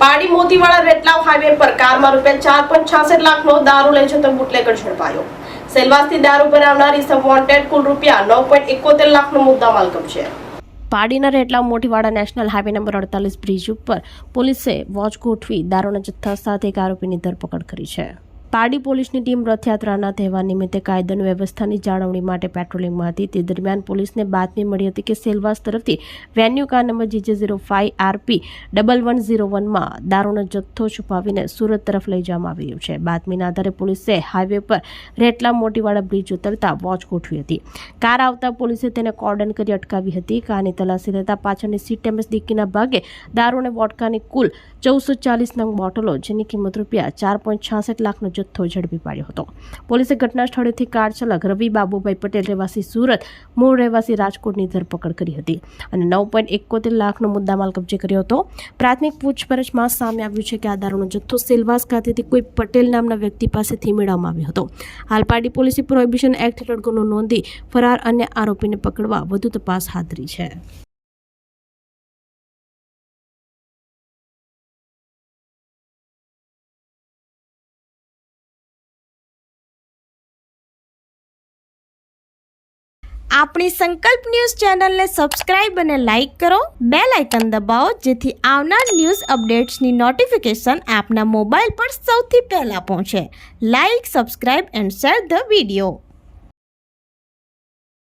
પાડી મોતીવાડા રેટલાવ હાઈવે પર કારમાં ₹4.66 લાખનો દારૂ લઈ જતો બુટલેગર ઝડપાયો। સેલવાસથી દારૂ બનાવનાર ઇસમ વોન્ટેડ, કુલ ₹9.71 લાખનો મુદ્દામાલ કબજે। પાડીના રેટલાવ Motiwada national highway number 48 bridge ઉપર પોલીસે વોચ ગોઠવી દારૂના જથ્થા સાથે એક આરોપીની ધરપકડ કરી છે। પાડી પોલીસની ટીમ રથયાત્રાના તહેવાર નિમિત્તે કાયદાની વ્યવસ્થાની જાળવણી માટે પેટ્રોલિંગમાં હતી। તે દરમિયાન પોલીસને બાતમી મળી હતી કે સેલવાસ તરફથી વેન્યુ કાર નંબર GJ05RP 1101માં દારૂનો જથ્થો છુપાવીને સુરત તરફ લઈ જવામાં આવી રહ્યો છે। બાતમીના આધારે પોલીસે હાઈવે પર રેટલાવ મોતીવાડા બ્રિજ ઉતરતા વોચ ગોઠવી હતી। કાર આવતા પોલીસે તેને કોર્ડન કરી અટકાવી હતી। કારની તલાશી લેતા પાછળની સીટ તેમજ ડિક્કીના ભાગે દારૂ અને વોડકાની કુલ 1440 નંગ બોટલો, જેની કિંમત ₹4.66 લાખનો જથ્થો ઝડપી પાડ્યો હતો। પોલીસે ઘટના સ્થળેથી કાર ચાલક રવિ બાબુભાઈ પટેલ રહેવાસી સુરત, મૂળ રહેવાસી રાજકોટની ધરપકડ કરી હતી અને 9.71 લાખનો મુદ્દામાલ કબજે કર્યો હતો। પ્રાથમિક પૂછપરછમાં સામે આવ્યું છે કે આ દારૂનો જથ્થો સેલવાસ ખાતેથી કોઈ પટેલ નામના વ્યક્તિ પાસેથી મેળવવામાં આવ્યો હતો। હાલ પાડી પોલીસે પ્રોહિબિશન એક્ટ હેઠળ ગુનો નોંધી ફરાર અન્ય આરોપીને પકડવા વધુ તપાસ હાથ ધરી છે। આપણી સંકલ્પ ન્યૂઝ ચેનલને સબસ્ક્રાઇબ અને લાઇક કરો, બેલ આઇકન દબાવો જેથી આવનાર ન્યૂઝ અપડેટ્સની નોટિફિકેશન આપના મોબાઈલ પર સૌથી પહેલા પહોંચે। Like, subscribe and share the video.